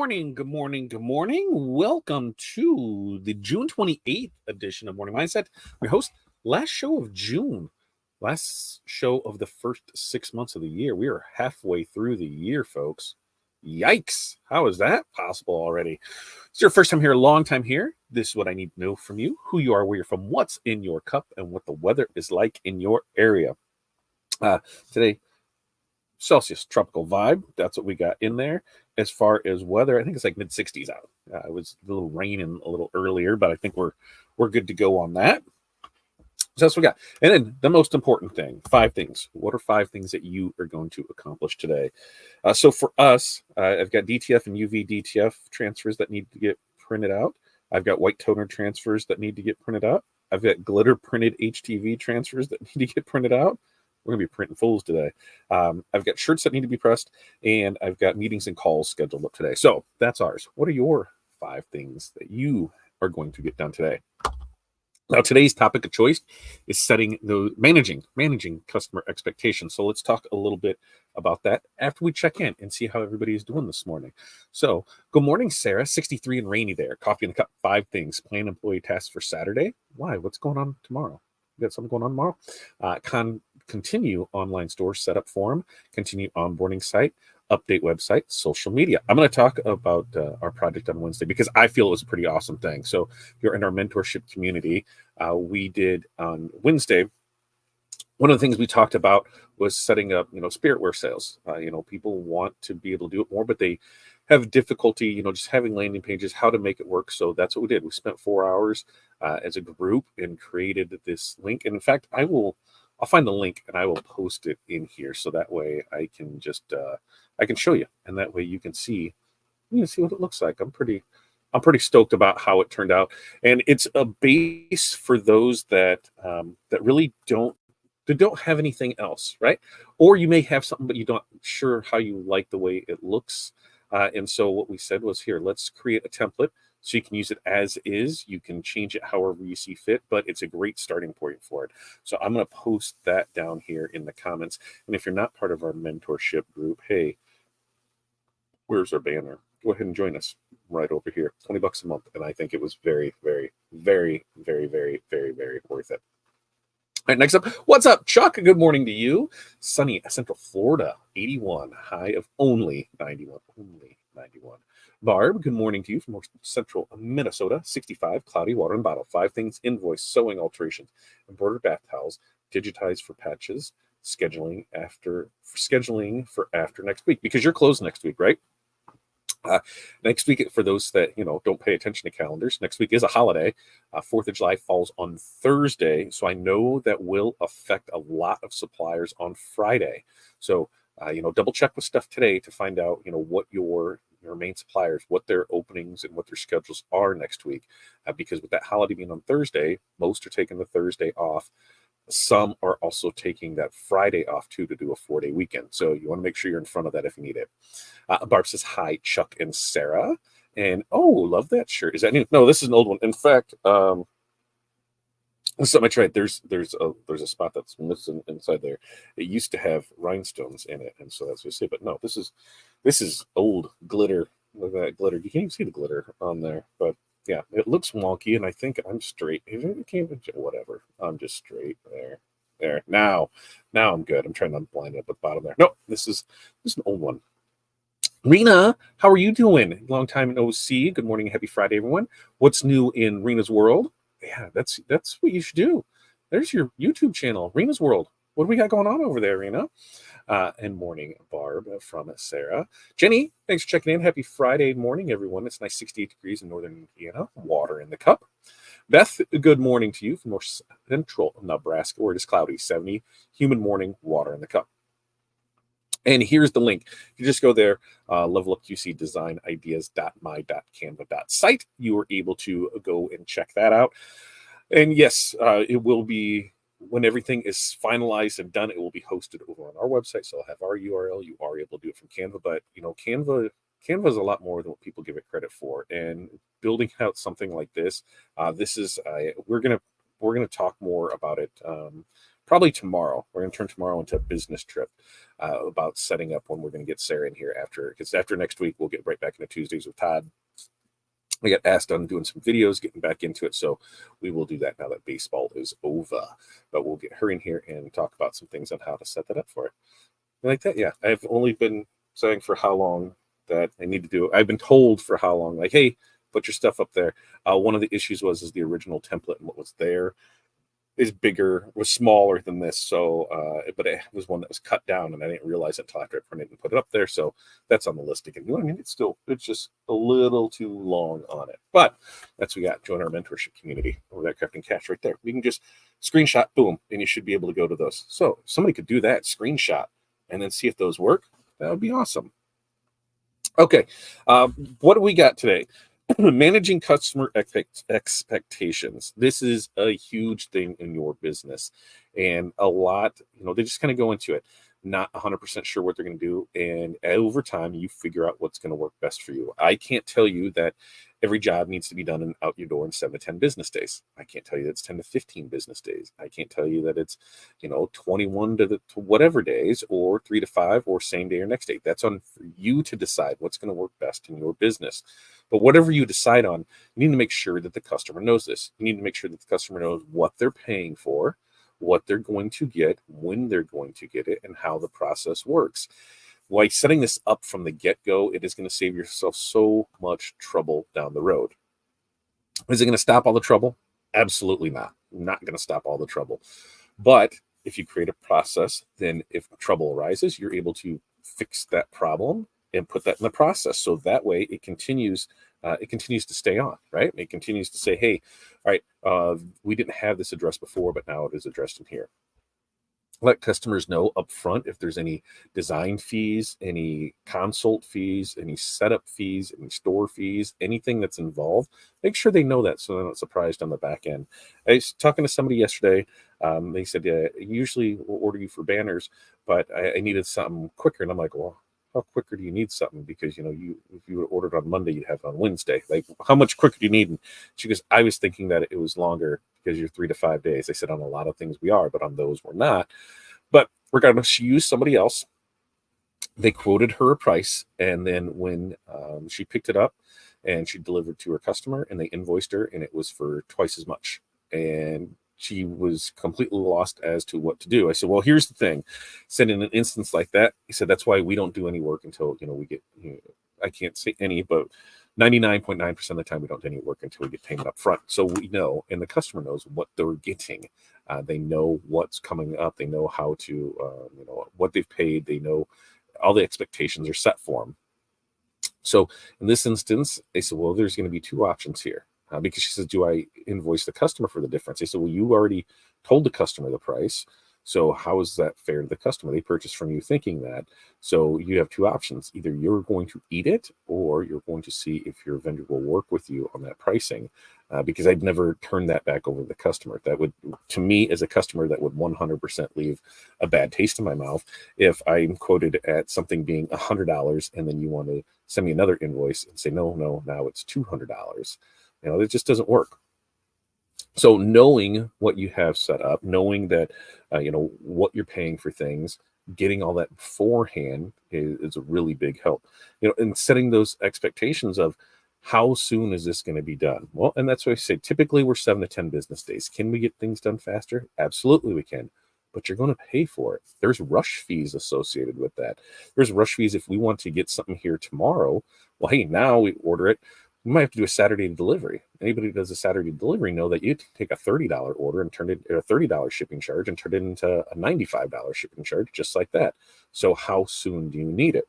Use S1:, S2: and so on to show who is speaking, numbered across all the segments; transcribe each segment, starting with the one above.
S1: morning, good morning, good morning. Welcome to the June 28th edition of Morning Mindset. Your host, last show of June, last show of the first 6 months of the year. We are halfway through the year, folks. Yikes. How is that possible already? It's your first time here, a long time here. This is what I need to know from you, who you are, where you're from, what's in your cup, and what the weather is like in your area. Today, Celsius tropical vibe. That's what we got in there. As far as weather, I think it's like mid 60s out. It was a little raining a little earlier, but I think we're good to go on that. So that's what we got. And then the most important thing, 5 things. What are 5 things that you are going to accomplish today? So for us, I've got DTF and UV DTF transfers that need to get printed out. I've got white toner transfers that need to get printed out. I've got glitter printed HTV transfers that need to get printed out. We're going to be printing fulls today. I've got shirts that need to be pressed, and I've got meetings and calls scheduled up today. So that's ours. What are your 5 things that you are going to get done today? Now, today's topic of choice is managing customer expectations. So let's talk a little bit about that after we check in and see how everybody is doing this morning. So good morning, Sarah, 63 and rainy there. Coffee in the cup, 5 things. Plan employee tasks for Saturday. Why? What's going on tomorrow? You got something going on tomorrow? Continue online store setup form, continue onboarding site, update website, social media. I'm going to talk about our project on Wednesday because I feel it was a pretty awesome thing. So if you're in our mentorship community, we did on Wednesday, one of the things we talked about was setting up, spiritware sales. People want to be able to do it more, but they have difficulty, just having landing pages, how to make it work. So that's what we did. We spent 4 hours as a group and created this link. And in fact, I'll find the link and I will post it in here. So that way I can just, I can show you. And that way you can see what it looks like. I'm pretty stoked about how it turned out. And it's a base for those that really don't have anything else, right? Or you may have something, but you don't sure how you like the way it looks. And so what we said was, here, let's create a template so you can use it as is. You can change it however you see fit, but it's a great starting point for it. So I'm going to post that down here in the comments. And if you're not part of our mentorship group, hey, where's our banner? Go ahead and join us right over here. $20 a month. And I think it was very, very, very, very, very, very, very worth it. All right, next up, what's up, Chuck? Good morning to you. Sunny Central Florida, 81, high of only 91. Barb, good morning to you from Central Minnesota, 65, cloudy, water and bottle. 5 things, invoice, sewing alterations, embroidered bath towels, digitized for patches, scheduling for after next week, because you're closed next week, right? Next week, for those that don't pay attention to calendars, next week is a holiday. 4th of July falls on Thursday, so I know that will affect a lot of suppliers on Friday. So double check with stuff today to find out what your main suppliers, what their openings and what their schedules are next week, because with that holiday being on Thursday, most are taking the Thursday off. Some are also taking that Friday off too to do a 4-day weekend. So you want to make sure you're in front of that if you need it. Barb says, hi, Chuck and Sarah. And, love that shirt. Is that new? No, this is an old one. In fact, something I tried. There's a spot that's missing inside there. It used to have rhinestones in it. And so that's what I say. But no, this is old glitter. Look at that glitter. You can't even see the glitter on there. But yeah, it looks wonky, and I think I'm straight. Whatever. I'm just straight there. There. Now I'm good. I'm trying to blind it up with the bottom there. No, this is an old one. Rena, how are you doing? Long time no see. Good morning. Happy Friday, everyone. What's new in Rena's world? Yeah, that's what you should do. There's your YouTube channel, Rena's World. What do we got going on over there, Rena? And morning, Barb, from Sarah. Jenny, thanks for checking in. Happy Friday morning, everyone. It's nice 68 degrees in northern Indiana. Water in the cup. Beth, good morning to you from North Central Nebraska, where it is cloudy, 70. Humid morning, water in the cup. And here's the link. You just go there, level up QC design ideas.my.canva.site. You are able to go and check that out. And yes, it will be, when everything is finalized and done, it will be hosted over on our website. So I'll have our URL. You are able to do it from Canva, but Canva is a lot more than what people give it credit for. And building out something like this, we're going to we're going to talk more about it probably tomorrow. We're going to turn tomorrow into a business trip about setting up when we're going to get Sarah in here because after next week, we'll get right back into Tuesdays with Todd. I got asked on doing some videos, getting back into it. So we will do that now that baseball is over. But we'll get her in here and talk about some things on how to set that up for it. Like that, yeah. I've only been saying for how long that I need to do it. I've been told for how long, like, hey, put your stuff up there. One of the issues is the original template and what was there was smaller than this. So, but it was one that was cut down, and I didn't realize it until after I printed and put it up there. So that's on the list again. You know what I mean? It's just a little too long on it, but that's what we got. Join our mentorship community over that Crafting Cash right there. You can just screenshot, boom, and you should be able to go to those. So if somebody could do that, screenshot, and then see if those work. That would be awesome. Okay, what do we got today? Managing customer expectations. This is a huge thing in your business, and a lot, they just kind of go into it, not 100% sure what they're going to do, and over time, you figure out what's going to work best for you. I can't tell you that every job needs to be done and out your door in 7 to 10 business days. I can't tell you that it's 10 to 15 business days. I can't tell you that it's 21 to whatever days, or 3 to 5, or same day or next day. That's on for you to decide what's going to work best in your business. But whatever you decide on, you need to make sure that the customer knows this. You need to make sure that the customer knows what they're paying for, what they're going to get, when they're going to get it, and how the process works. Like setting this up from the get-go, it is going to save yourself so much trouble down the road. Is it going to stop all the trouble? Absolutely not. Not going to stop all the trouble. But if you create a process, then if trouble arises, you're able to fix that problem and put that in the process. So that way it continues to stay on, right? It continues to say, hey, all right, we didn't have this address before, but now it is addressed in here. Let customers know up front if there's any design fees, any consult fees, any setup fees, any store fees, anything that's involved. Make sure they know that so they're not surprised on the back end. I was talking to somebody yesterday. They said, yeah, usually we'll order you for banners, but I needed something quicker. And I'm like, well, how quicker do you need something? Because, if you ordered on Monday, you'd have it on Wednesday. Like, how much quicker do you need? And she goes, I was thinking that it was longer because you're 3 to 5 days. I said, on a lot of things we are, but on those we're not. But regardless, she used somebody else. They quoted her a price. And then when she picked it up and she delivered to her customer and they invoiced her, and it was for twice as much. And she was completely lost as to what to do. I said, well, here's the thing. Said in an instance like that, he said, that's why we don't do any work until, we get, I can't say any, but 99.9% of the time we don't do any work until we get payment up front. So we know, and the customer knows what they're getting. They know what's coming up. They know how to, what they've paid. They know all the expectations are set for them. So in this instance, they said, well, there's going to be 2 options here. Because she says, do I invoice the customer for the difference? They said, well, you already told the customer the price. So how is that fair to the customer? They purchased from you thinking that. So you have 2 options. Either you're going to eat it, or you're going to see if your vendor will work with you on that pricing. Because I'd never turn that back over to the customer. That would, to me as a customer, that would 100% leave a bad taste in my mouth. If I'm quoted at something being $100 and then you want to send me another invoice and say, no, now it's $200. It just doesn't work. So knowing what you have set up, knowing that, what you're paying for things, getting all that beforehand is a really big help, and setting those expectations of how soon is this going to be done? Well, and that's what I say, typically we're 7 to 10 business days. Can we get things done faster? Absolutely we can, but you're going to pay for it. There's rush fees associated with that. There's rush fees if we want to get something here tomorrow. Well, hey, now we order it. We might have to do a Saturday delivery. Anybody who does a Saturday delivery know that you take a $30 order and turn it a $30 shipping charge and turn it into a $95 shipping charge, just like that. So how soon do you need it?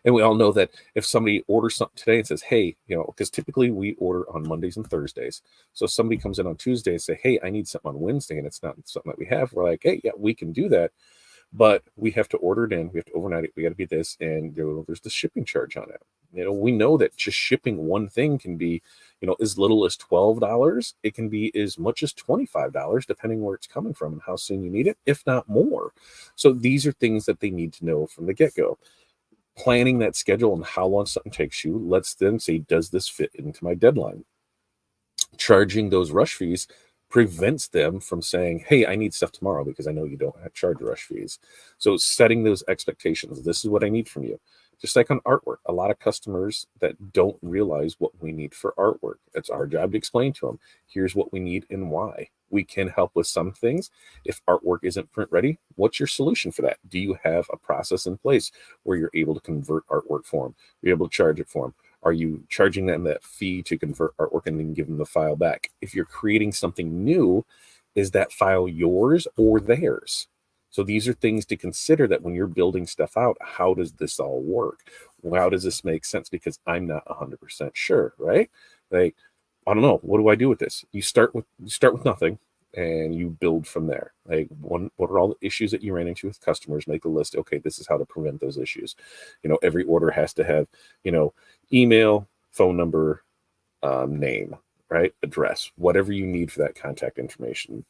S1: And we all know that if somebody orders something today and says, hey, because typically we order on Mondays and Thursdays. So if somebody comes in on Tuesday and say, hey, I need something on Wednesday, and it's not something that we have, we're like, hey, yeah, we can do that. But we have to order it in. We have to overnight it. We got to be this. And there's the shipping charge on it. We know that just shipping one thing can be, as little as $12. It can be as much as $25, depending where it's coming from and how soon you need it, if not more. So these are things that they need to know from the get-go. Planning that schedule and how long something takes you lets them say, does this fit into my deadline? Charging those rush fees prevents them from saying, hey, I need stuff tomorrow because I know you don't charge rush fees. So setting those expectations, this is what I need from you. Just like on artwork, a lot of customers that don't realize what we need for artwork. It's our job to explain to them, here's what we need and why. We can help with some things. If artwork isn't print ready, what's your solution for that? Do you have a process in place where you're able to convert artwork for them? You're able to charge it for them? Are you charging them that fee to convert artwork and then give them the file back? If you're creating something new, is that file yours or theirs? So these are things to consider, that when you're building stuff out, how does this all work? How does this make sense? Because I'm not 100% sure, right? Like, I don't know. What do I do with this? You start with nothing, and you build from there. Like, what are all the issues that you ran into with customers? Make a list. Okay, this is how to prevent those issues. Every order has to have, email, phone number, name, right? Address, whatever you need for that contact information.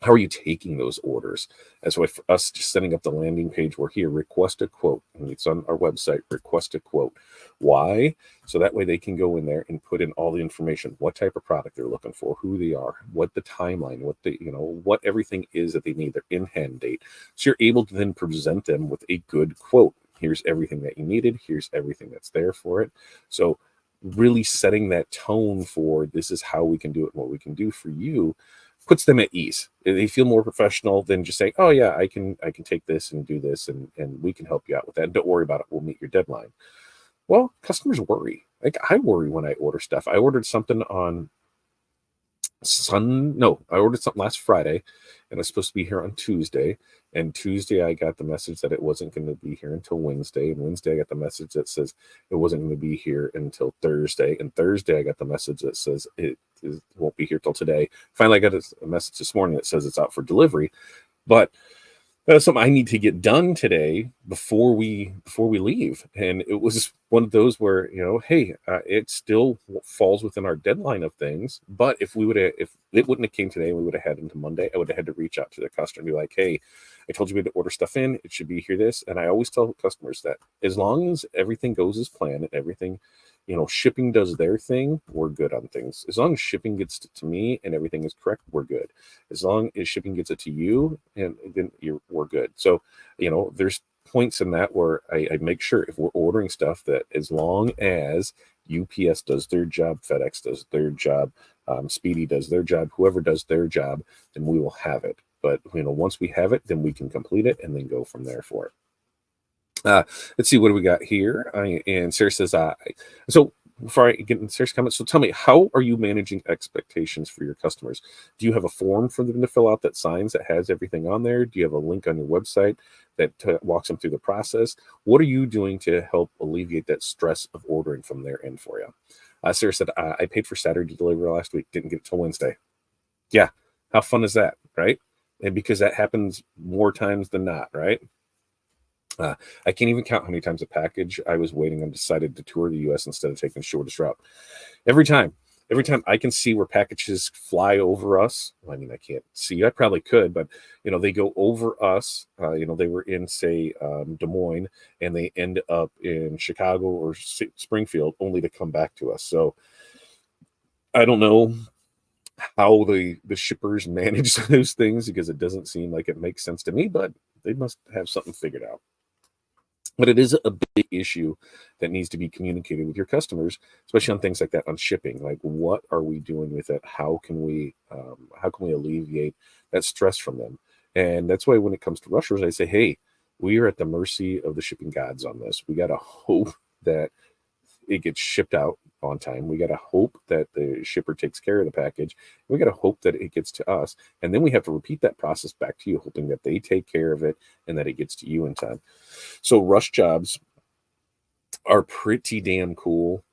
S1: How are you taking those orders? That's why for us, just setting up the landing page, we're here, request a quote. And it's on our website, request a quote. Why? So that way they can go in there and put in all the information, what type of product they're looking for, who they are, what the timeline, what everything is that they need, their in-hand date. So you're able to then present them with a good quote. Here's everything that you needed. Here's everything that's there for it. So really setting that tone for this is how we can do it and what we can do for you puts them at ease. They feel more professional than just saying, oh yeah, I can take this and do this and we can help you out with that. Don't worry about it. We'll meet your deadline. Well, customers worry. Like, I worry when I order stuff. I ordered something on I ordered something last Friday, and it was supposed to be here on Tuesday. And Tuesday I got the message that it wasn't going to be here until Wednesday. And Wednesday I got the message that says it wasn't going to be here until Thursday. And Thursday I got the message that says it won't be here till today. Finally, I got a message this morning that says it's out for delivery. But that's something I need to get done today before we leave. And it was one of those where, hey, it still falls within our deadline of things. But if it wouldn't have came today, we would have had into Monday, I would have had to reach out to the customer and be like, hey, I told you we had to order stuff in. It should be here this. And I always tell customers that as long as everything goes as planned and everything, shipping does their thing, we're good on things. As long as shipping gets to me and everything is correct, we're good. As long as shipping gets it to you, and then we're good. So, there's points in that where I make sure if we're ordering stuff that as long as UPS does their job, FedEx does their job, Speedy does their job, whoever does their job, then we will have it. But, once we have it, then we can complete it and then go from there for it. Let's see, what do we got here? And Sarah says, so before I get into Sarah's comments, so tell me, how are you managing expectations for your customers? Do you have a form for them to fill out that has everything on there? Do you have a link on your website that walks them through the process? What are you doing to help alleviate that stress of ordering from their end for you? Sarah said, I paid for Saturday delivery last week, didn't get it till Wednesday. Yeah, how fun is that, right? And because that happens more times than not, right? I can't even count how many times a package I was waiting on decided to tour the U.S. instead of taking the shortest route. Every time I can see where packages fly over us. Well, I mean, I can't see. I probably could, but they go over us. They were in, say, Des Moines, and they end up in Chicago or Springfield, only to come back to us. So I don't know how the shippers manage those things, because it doesn't seem like it makes sense to me, but they must have something figured out. But it is a big issue that needs to be communicated with your customers, especially on things like that, on shipping. Like, what are we doing with it? How can we alleviate that stress from them? And that's why when it comes to rushers, I say, hey, we are at the mercy of the shipping gods on this. We got to hope that it gets shipped out on time. We got to hope that the shipper takes care of the package. We got to hope that it gets to us. And then we have to repeat that process back to you, hoping that they take care of it and that it gets to you in time. So rush jobs are pretty damn cool,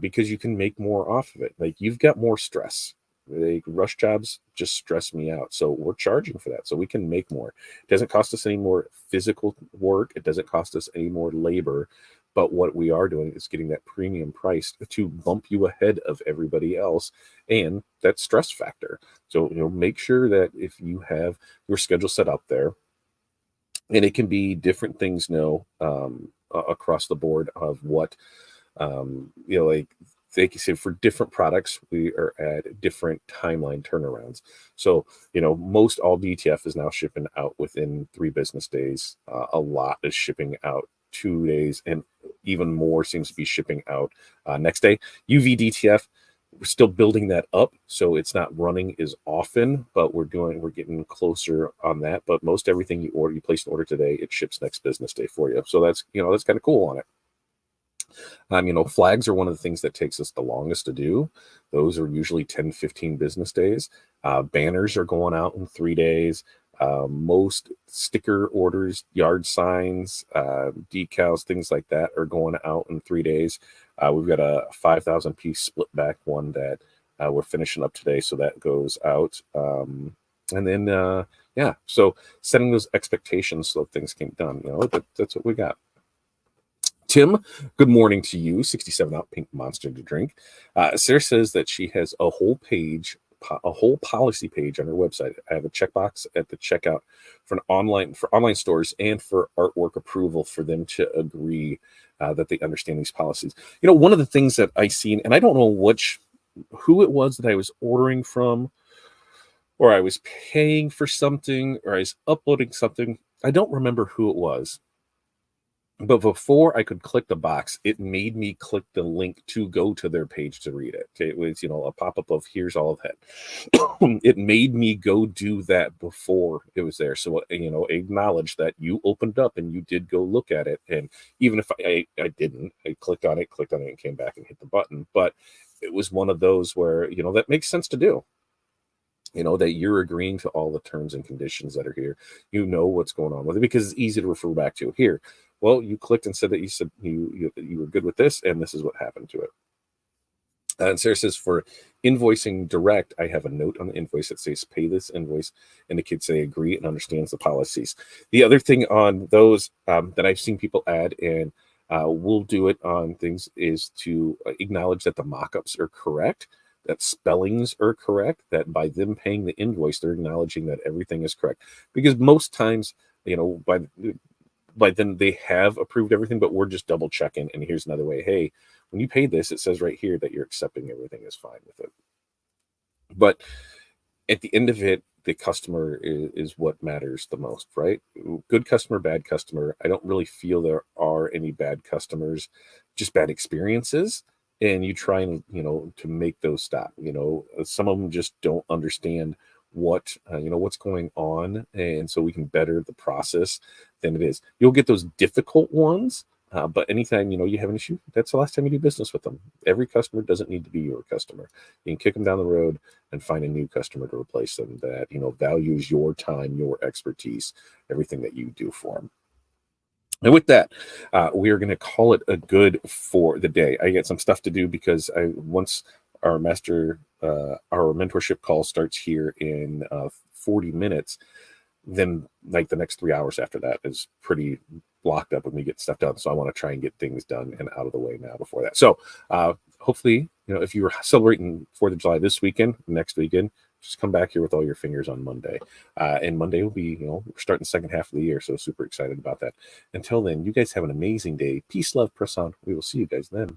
S1: because you can make more off of it. Like, you've got more stress. Like, rush jobs just stress me out. So we're charging for that, so we can make more. It doesn't cost us any more physical work. It doesn't cost us any more labor. But what we are doing is getting that premium price to bump you ahead of everybody else, and that stress factor. So, make sure that if you have your schedule set up there, and it can be different things across the board of what, like They say for different products, we are at different timeline turnarounds. So, most all DTF is now shipping out within 3 business days. A lot is shipping out 2 days, and even more seems to be shipping out next day. UV DTF, we're still building that up, so it's not running as often, but we're getting closer on that. But most everything you place an order today, it ships next business day for you. So that's kind of cool on it. Flags are one of the things that takes us the longest to do. Those are usually 10, 15 business days. Banners are going out in 3 days. Most sticker orders, yard signs, decals, things like that are going out in 3 days. We've got a 5,000 piece split back one that we're finishing up today, so that goes out. And then, so setting those expectations so things get done. That's what we got. Tim, good morning to you. 67 out Pink Monster to drink. Sarah says that she has a whole policy page on her website. I have a checkbox at the checkout for online stores and for artwork approval for them to agree that they understand these policies. One of the things that I seen, and I don't know who it was that I was ordering from, or I was paying for something, or I was uploading something. I don't remember who it was. But before I could click the box, it made me click the link to go to their page to read it. Okay, it was, a pop-up of here's all of that. It made me go do that before it was there. So, acknowledge that you opened up and you did go look at it. And even if I didn't, I clicked on it and came back and hit the button. But it was one of those where, that makes sense to do. That you're agreeing to all the terms and conditions that are here. What's going on with it because it's easy to refer back to. Here, well, you clicked and said that you said you were good with this, and this is what happened to it. And Sarah says for invoicing direct, I have a note on the invoice that says pay this invoice, and the kids say agree and understands the policies. The other thing on those that I've seen people add, and we'll do it on things, is to acknowledge that the mock-ups are correct, that spellings are correct, that by them paying the invoice, they're acknowledging that everything is correct. Because most times, by then they have approved everything, but we're just double checking. And here's another way. Hey, when you pay this, it says right here that you're accepting everything is fine with it. But at the end of it, the customer is what matters the most, right? Good customer, bad customer. I don't really feel there are any bad customers, just bad experiences. And you try and, to make those stop. Some of them just don't understand what's going on, and so we can better the process than it is. You'll get those difficult ones, but anytime you have an issue, that's the last time you do business with them. Every customer doesn't need to be your customer. You can kick them down the road and find a new customer to replace them that values your time, your expertise, everything that you do for them. And with that, we are going to call it a good for the day. I got some stuff to do because once our mentorship call starts here in 40 minutes, then like the next 3 hours after that is pretty blocked up when we get stuff done. So I want to try and get things done and out of the way now before that. So hopefully, if you were celebrating 4th of July this weekend, next weekend, just come back here with all your fingers on Monday. And Monday will be, we're starting the second half of the year. So super excited about that. Until then, you guys have an amazing day. Peace, love, press on. We will see you guys then.